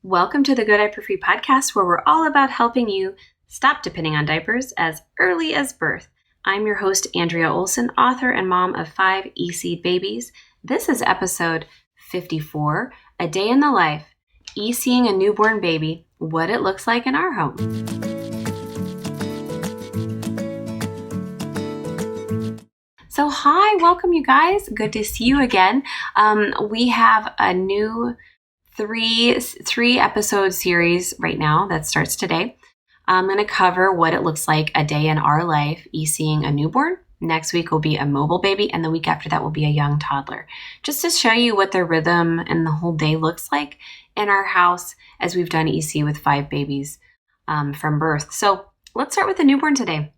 Welcome to the Go Diaper-Free podcast, where we're all about helping you stop depending on diapers as early as birth. I'm your host, Andrea Olson, author and mom of 5 ECing babies. This is episode 54, A Day in the Life, ECing a Newborn Baby, What It Looks Like in Our Home. So hi, welcome you guys. Good to see you again. We have a new three episode series right now that starts today. I'm going to cover what it looks like a day in our life, ECing a newborn. Next week will be a mobile baby, and the week after that will be a young toddler. Just to show you what the rhythm and the whole day looks like in our house as we've done EC with 5 babies from birth. So let's start with the newborn today.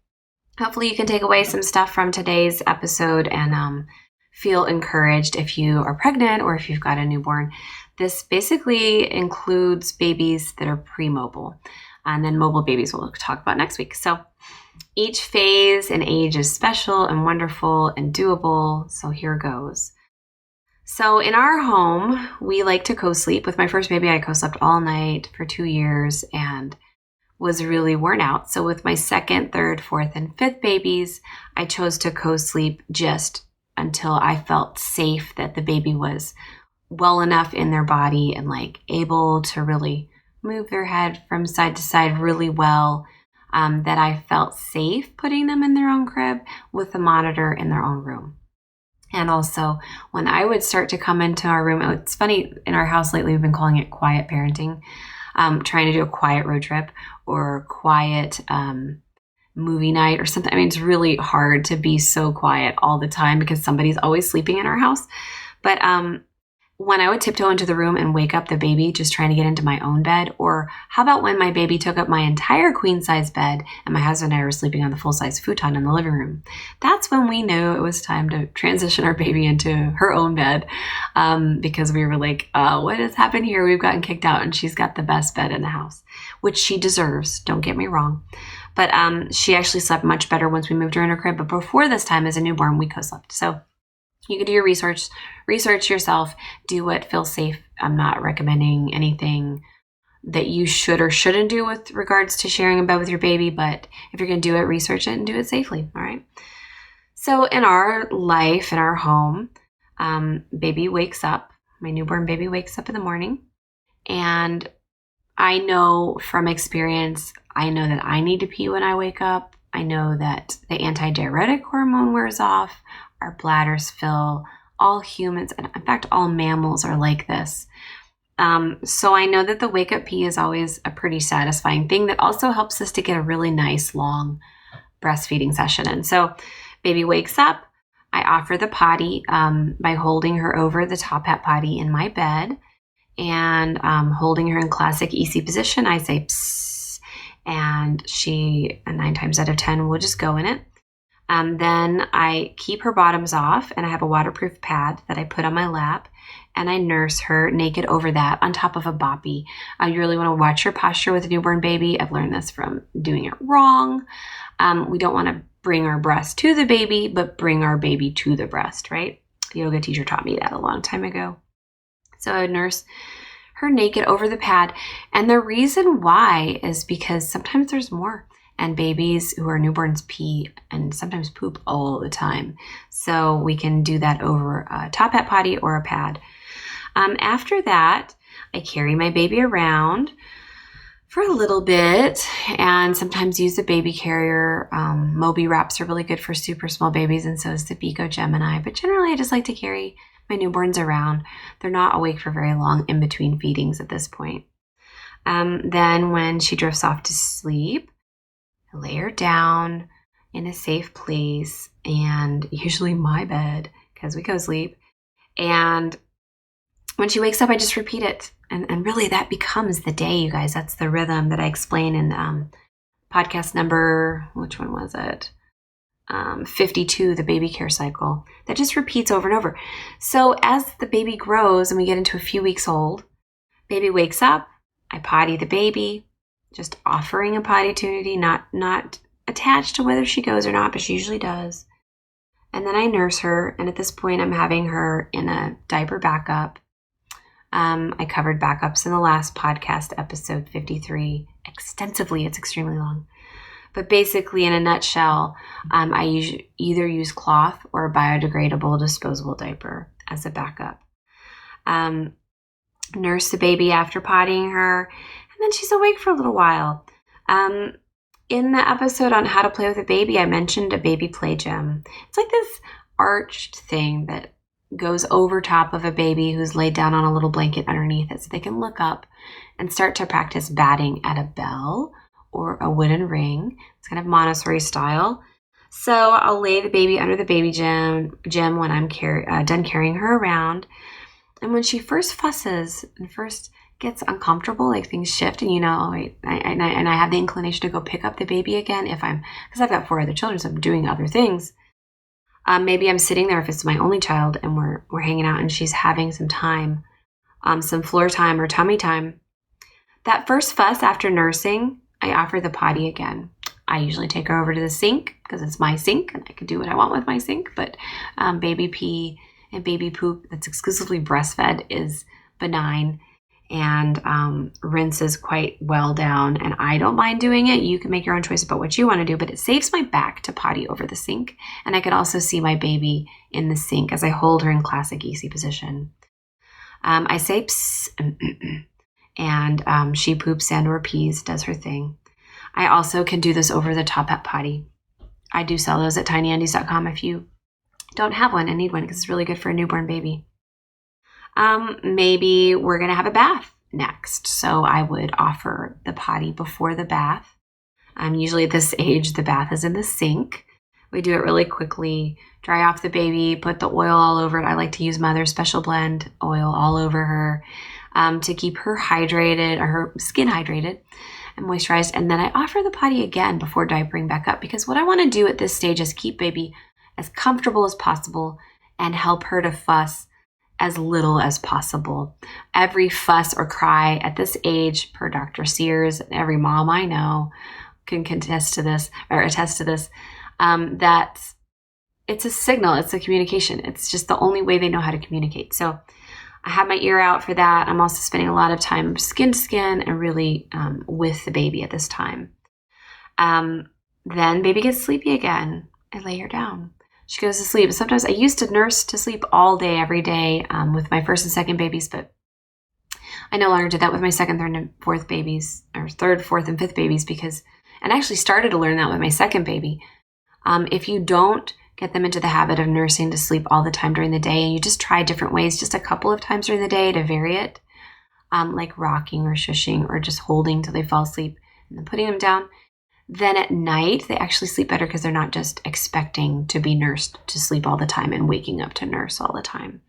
Hopefully you can take away some stuff from today's episode and feel encouraged if you are pregnant or if you've got a newborn. This basically includes babies that are pre-mobile, and then mobile babies we'll talk about next week. So each phase and age is special and wonderful and doable. So here goes. So in our home, we like to co-sleep. With my first baby, I co-slept all night for 2 years and was really worn out. So with my second, third, fourth, and fifth babies, I chose to co-sleep just until I felt safe that the baby was well enough in their body and able to really move their head from side to side really well, that I felt safe putting them in their own crib with the monitor in their own room. And also when I would start to come into our room, it's funny, in our house lately, we've been calling it quiet parenting, trying to do a quiet road trip or quiet movie night or something. I mean, it's really hard to be so quiet all the time because somebody's always sleeping in our house. But when I would tiptoe into the room and wake up the baby just trying to get into my own bed, or how about when my baby took up my entire queen size bed and my husband and I were sleeping on the full size futon in the living room, that's when we knew it was time to transition our baby into her own bed, because we were like, what has happened here? We've gotten kicked out, and she's got the best bed in the house, which she deserves, don't get me wrong. But she actually slept much better once we moved her in her crib. But before this time as a newborn, we co-slept. So you can do your research yourself, do what feels safe. I'm not recommending anything that you should or shouldn't do with regards to sharing a bed with your baby, but if you're going to do it, research it and do it safely, all right? So in our life, in our home, baby wakes up, my newborn baby wakes up in the morning, and I know from experience, I know that I need to pee when I wake up. I know that the antidiuretic hormone wears off, our bladders fill. All humans, and in fact, all mammals are like this. So I know that the wake-up pee is always a pretty satisfying thing that also helps us to get a really nice, long breastfeeding session. And so baby wakes up. I offer the potty by holding her over the top hat potty in my bed and holding her in classic EC position. I say, psst, and she, 9 times out of 10, will just go in it. Then I keep her bottoms off, and I have a waterproof pad that I put on my lap, and I nurse her naked over that on top of a boppy. You really want to watch your posture with a newborn baby. I've learned this from doing it wrong. We don't want to bring our breast to the baby, but bring our baby to the breast, right? The yoga teacher taught me that a long time ago. So I would nurse her naked over the pad. And the reason why is because sometimes there's more. And babies who are newborns pee and sometimes poop all the time. So we can do that over a top hat potty or a pad. After that, I carry my baby around for a little bit and sometimes use a baby carrier. Moby wraps are really good for super small babies, and so is the Bico Gemini. But generally, I just like to carry my newborns around. They're not awake for very long in between feedings at this point. Then when she drifts off to sleep, I lay her down in a safe place, and usually my bed because we co-sleep. And when she wakes up, I just repeat it. And really that becomes the day, you guys. That's the rhythm that I explain in podcast number, which one was it? 52, the baby care cycle. That just repeats over and over. So as the baby grows and we get into a few weeks old, baby wakes up, I potty the baby, just offering a potty opportunity, not attached to whether she goes or not, but she usually does. And then I nurse her, and at this point I'm having her in a diaper backup. I covered backups in the last podcast, episode 53, extensively. It's extremely long. But basically, in a nutshell, I either use cloth or a biodegradable disposable diaper as a backup. Nurse the baby after pottying her, and then she's awake for a little while. In the episode on how to play with a baby, I mentioned a baby play gym. It's like this arched thing that goes over top of a baby who's laid down on a little blanket underneath it so they can look up and start to practice batting at a bell or a wooden ring. It's kind of Montessori style. So I'll lay the baby under the baby gym when I'm done carrying her around. And when she first fusses and first gets uncomfortable, like things shift, and I have the inclination to go pick up the baby again because I've got 4 other children, so I'm doing other things. Maybe I'm sitting there if it's my only child and we're hanging out and she's having some time, some floor time or tummy time. That first fuss after nursing, I offer the potty again. I usually take her over to the sink because it's my sink and I can do what I want with my sink. But baby pee and baby poop that's exclusively breastfed is benign and rinses quite well down. And I don't mind doing it. You can make your own choice about what you want to do, but it saves my back to potty over the sink. And I can also see my baby in the sink as I hold her in classic EC position. I say psst, and she poops and or pees, does her thing. I also can do this over the top at potty. I do sell those at tinyandies.com if you don't have one and need one because it's really good for a newborn baby. Maybe we're going to have a bath next. So I would offer the potty before the bath. Usually at this age, the bath is in the sink. We do it really quickly, dry off the baby, put the oil all over it. I like to use Mother's Special Blend oil all over her to keep her hydrated or her skin hydrated and moisturized. And then I offer the potty again before diapering back up because what I want to do at this stage is keep baby as comfortable as possible and help her to fuss as little as possible. Every fuss or cry at this age, per Dr. Sears, and every mom I know can attest to this, that it's a signal, it's a communication. It's just the only way they know how to communicate. So I have my ear out for that. I'm also spending a lot of time skin to skin and really with the baby at this time. Then baby gets sleepy again. I lay her down. She goes to sleep. Sometimes I used to nurse to sleep all day, every day with my first and second babies, but I no longer do that with my second, third, and fourth babies, or third, fourth, and fifth babies and I actually started to learn that with my second baby. If you don't get them into the habit of nursing to sleep all the time during the day, and you just try different ways, just a couple of times during the day to vary it, like rocking or shushing or just holding till they fall asleep and then putting them down, then at night they actually sleep better because they're not just expecting to be nursed to sleep all the time and waking up to nurse all the time.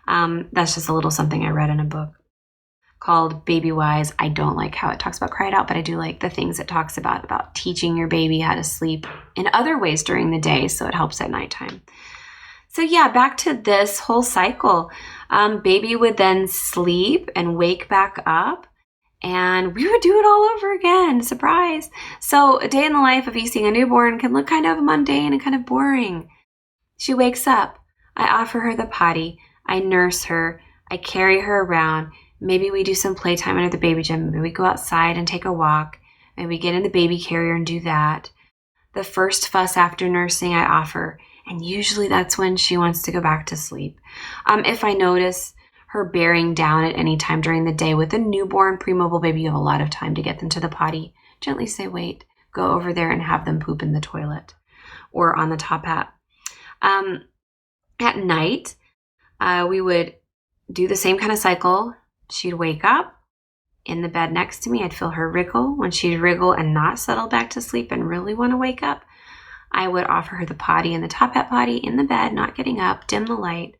That's just a little something I read in a book called Baby Wise. I don't like how it talks about cry it out, but I do like the things it talks about teaching your baby how to sleep in other ways during the day so it helps at nighttime. So yeah, back to this whole cycle. Baby would then sleep and wake back up, and we would do it all over again. Surprise. So a day in the life of ECing a newborn can look kind of mundane and kind of boring. She wakes up. I offer her the potty. I nurse her. I carry her around. Maybe we do some playtime under the baby gym. Maybe we go outside and take a walk. Maybe we get in the baby carrier and do that. The first fuss after nursing I offer, and usually that's when she wants to go back to sleep. If I notice her bearing down at any time during the day with a newborn pre-mobile baby, you have a lot of time to get them to the potty. Gently say, wait, go over there and have them poop in the toilet or on the top hat. At night, we would do the same kind of cycle. She'd wake up in the bed next to me. I'd feel her wriggle. When she'd wriggle and not settle back to sleep and really want to wake up, I would offer her the potty and the top hat potty in the bed, not getting up, dim the light,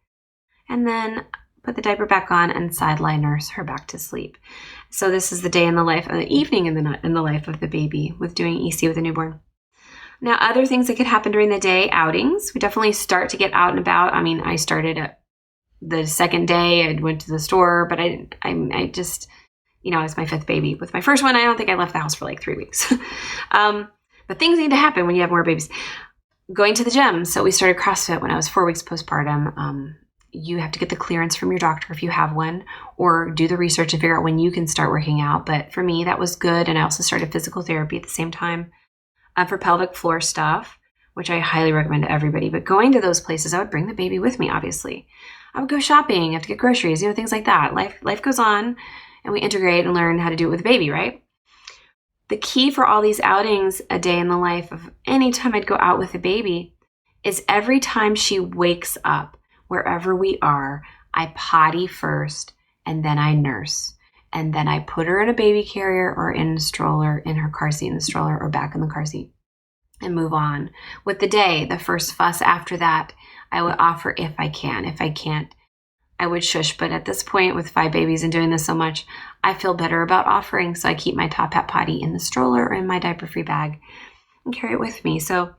and then put the diaper back on and sideline nurse her back to sleep. So this is the day in the life, the evening in the life of the baby with doing EC with a newborn. Now, other things that could happen during the day, outings. We definitely start to get out and about. I mean, I started at the second day. I went to the store, but I just, it's my fifth baby. With my first one, I don't think I left the house for like 3 weeks. But things need to happen when you have more babies. Going to the gym. So we started CrossFit when I was 4 weeks postpartum. you have to get the clearance from your doctor if you have one, or do the research to figure out when you can start working out. But for me, that was good. And I also started physical therapy at the same time for pelvic floor stuff, which I highly recommend to everybody. But going to those places, I would bring the baby with me, obviously. I would go shopping, I have to get groceries, things like that. Life goes on, and we integrate and learn how to do it with the baby, right? The key for all these outings, a day in the life of any time I'd go out with the baby, is every time she wakes up, wherever we are, I potty first, and then I nurse. And then I put her in a baby carrier or in a stroller, in her car seat in the stroller, or back in the car seat, and move on. With the day, the first fuss after that, I would offer if I can. If I can't, I would shush. But at this point, with 5 babies and doing this so much, I feel better about offering. So I keep my Top Hat potty in the stroller or in my diaper-free bag and carry it with me. So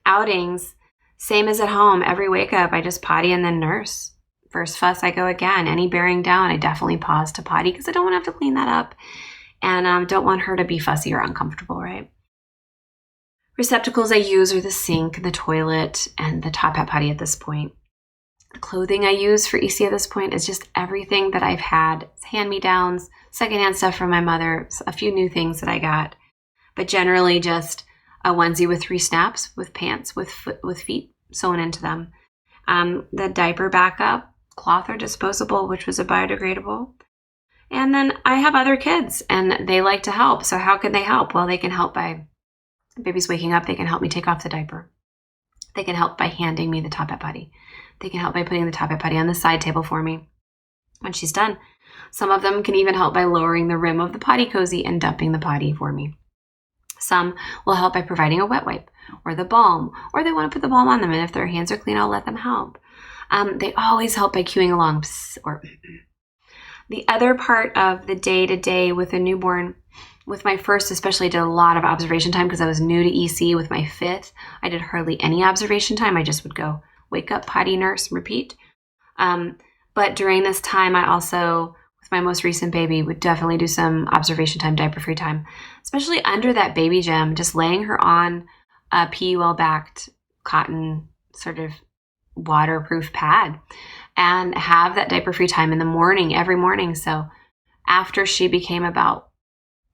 outings, same as at home. Every wake up, I just potty and then nurse. First fuss, I go again. Any bearing down, I definitely pause to potty because I don't want to have to clean that up, and don't want her to be fussy or uncomfortable, right? Receptacles I use are the sink, the toilet, and the Top Hat potty at this point. The clothing I use for EC at this point is just everything that I've had. It's hand-me-downs, secondhand stuff from my mother, a few new things that I got, but generally just a onesie with 3 snaps, with pants, with feet sewn into them. The diaper backup, cloth or disposable, which was a biodegradable. And then I have other kids, and they like to help. So how can they help? Well, they can help by, baby's waking up, they can help me take off the diaper. They can help by handing me the Top Hat potty. They can help by putting the Top Hat potty on the side table for me when she's done. Some of them can even help by lowering the rim of the potty cozy and dumping the potty for me. Some will help by providing a wet wipe or the balm, or they want to put the balm on them, and if their hands are clean, I'll let them help. They always help by cueing along. Or the other part of the day-to-day with a newborn, with my first especially, I did a lot of observation time because I was new to EC. With my 5th, I did hardly any observation time. I just would go wake up, potty, nurse, repeat. But during this time, I also, with my most recent baby, would definitely do some observation time, diaper-free time, especially under that baby gem, just laying her on a PUL-backed cotton sort of waterproof pad and have that diaper-free time in the morning, every morning. So after she became about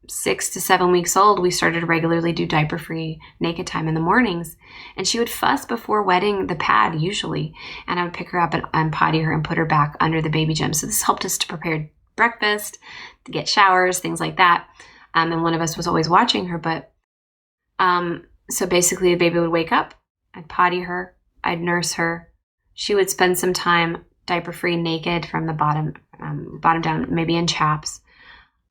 6 to 7 weeks old, we started to regularly do diaper-free naked time in the mornings. And she would fuss before wetting the pad usually. And I would pick her up and potty her and put her back under the baby gym. So this helped us to prepare breakfast, to get showers, things like that. And one of us was always watching her. But so basically the baby would wake up, I'd potty her, I'd nurse her. She would spend some time diaper-free naked from the bottom down, maybe in chaps.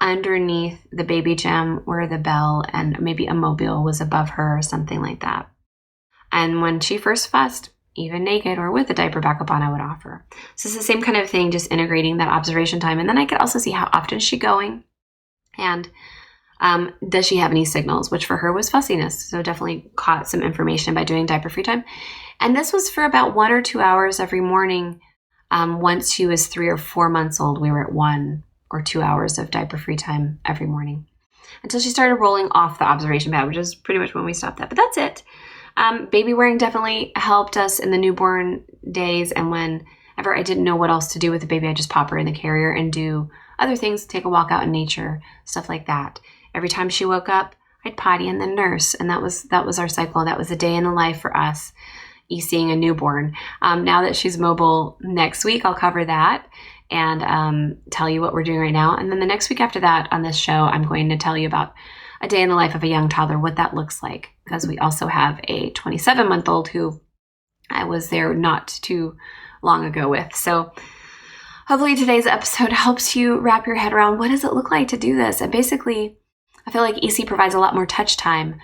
Underneath the baby gem where the bell and maybe a mobile was above her or something like that. And when she first fussed, even naked or with a diaper backup on, I would offer. So it's the same kind of thing, just integrating that observation time. And then I could also see how often is she going, and does she have any signals, which for her was fussiness. So definitely caught some information by doing diaper-free time. And this was for about 1 or 2 hours every morning. Once she was 3 or 4 months old, we were at 1 or 2 hours of diaper-free time every morning until she started rolling off the observation pad, which is pretty much when we stopped that. But that's it. Baby wearing definitely helped us in the newborn days, and whenever I didn't know what else to do with the baby, I'd just pop her in the carrier and do other things, take a walk out in nature, stuff like that. Every time she woke up, I'd potty and then nurse, and that was our cycle. That was a day in the life for us, ECing a newborn. Now that she's mobile, next week I'll cover that and tell you what we're doing right now. And then the next week after that on this show, I'm going to tell you about a day in the life of a young toddler, what that looks like, because we also have a 27-month-old who I was there not too long ago with. So hopefully today's episode helps you wrap your head around what does it look like to do this. And basically, I feel like EC provides a lot more touch time.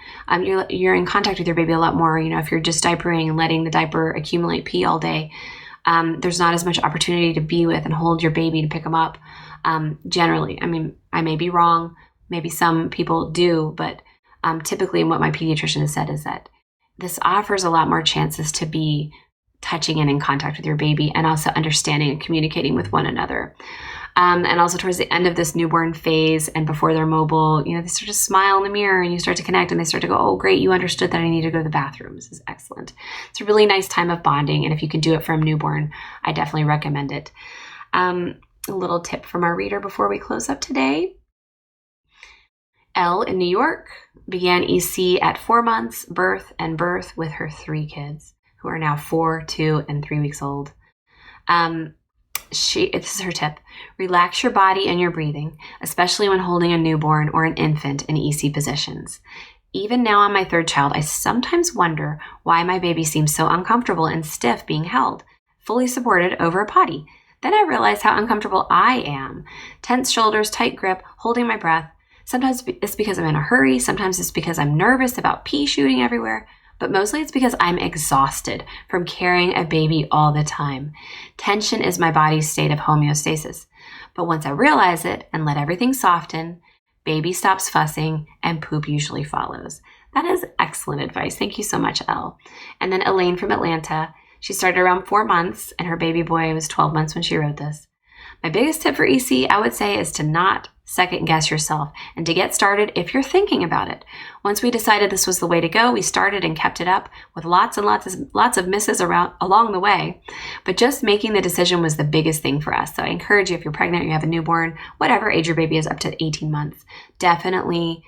You're in contact with your baby a lot more. If you're just diapering and letting the diaper accumulate pee all day, there's not as much opportunity to be with and hold your baby to pick them up. Generally, I may be wrong. Maybe some people do, but typically what my pediatrician has said is that this offers a lot more chances to be touching and in contact with your baby, and also understanding and communicating with one another. And also towards the end of this newborn phase and before they're mobile, they start to smile in the mirror and you start to connect and they start to go, oh, great, you understood that I need to go to the bathroom. This is excellent. It's a really nice time of bonding. And if you can do it from newborn, I definitely recommend it. A little tip from our reader before we close up today. Elle in New York began EC at 4 months, birth with her 3 kids, who are now 4, 2, and 3 weeks old. This is her tip. Relax your body and your breathing, especially when holding a newborn or an infant in EC positions. Even now on my 3rd child, I sometimes wonder why my baby seems so uncomfortable and stiff being held, fully supported over a potty. Then I realize how uncomfortable I am. Tense shoulders, tight grip, holding my breath. Sometimes it's because I'm in a hurry. Sometimes it's because I'm nervous about pee shooting everywhere. But mostly it's because I'm exhausted from carrying a baby all the time. Tension is my body's state of homeostasis. But once I realize it and let everything soften, baby stops fussing and poop usually follows. That is excellent advice. Thank you so much, Elle. And then Elaine from Atlanta. She started around 4 months and her baby boy was 12 months when she wrote this. My biggest tip for EC, I would say, is to not second guess yourself and to get started if you're thinking about it. Once we decided this was the way to go, we started and kept it up with lots and lots of misses along the way. But just making the decision was the biggest thing for us. So I encourage you, if you're pregnant, you have a newborn, whatever age your baby is, up to 18 months, definitely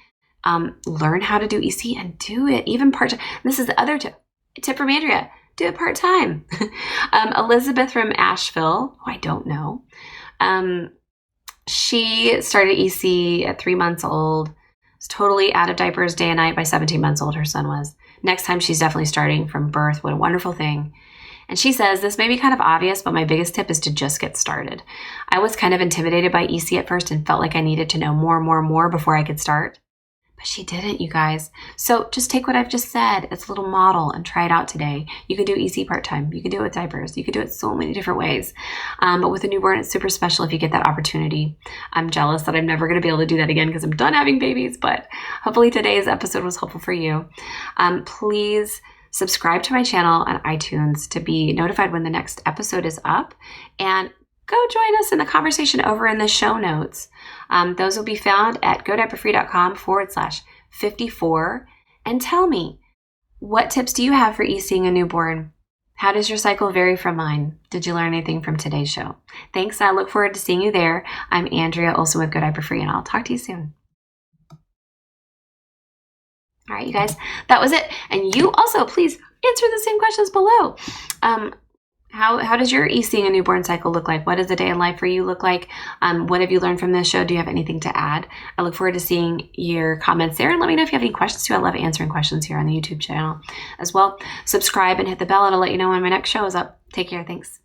learn how to do EC and do it even part-time. This is the other tip from Andrea. Do it part-time. Elizabeth from Asheville, who I don't know, she started EC at 3 months old, was totally out of diapers day and night by 17 months old, her son was. Next time she's definitely starting from birth. What a wonderful thing. And she says, this may be kind of obvious, but my biggest tip is to just get started. I was kind of intimidated by EC at first and felt like I needed to know more before I could start. But she didn't, you guys. So just take what I've just said. It's a little model and try it out today. You can do EC part-time. You can do it with diapers. You can do it so many different ways. But with a newborn, it's super special if you get that opportunity. I'm jealous that I'm never going to be able to do that again because I'm done having babies. But hopefully today's episode was helpful for you. Please subscribe to my channel on iTunes to be notified when the next episode is up. And go join us in the conversation over in the show notes. Those will be found at godiaperfree.com/54. And tell me, what tips do you have for ECing a newborn? How does your cycle vary from mine? Did you learn anything from today's show? Thanks. I look forward to seeing you there. I'm Andrea, also with Go Diaper Free, and I'll talk to you soon. All right, you guys, that was it. And you also, please answer the same questions below. How does your ECing a newborn cycle look like? What does a day in life for you look like? What have you learned from this show? Do you have anything to add? I look forward to seeing your comments there. And let me know if you have any questions too. I love answering questions here on the YouTube channel as well. Subscribe and hit the bell. It'll let you know when my next show is up. Take care. Thanks.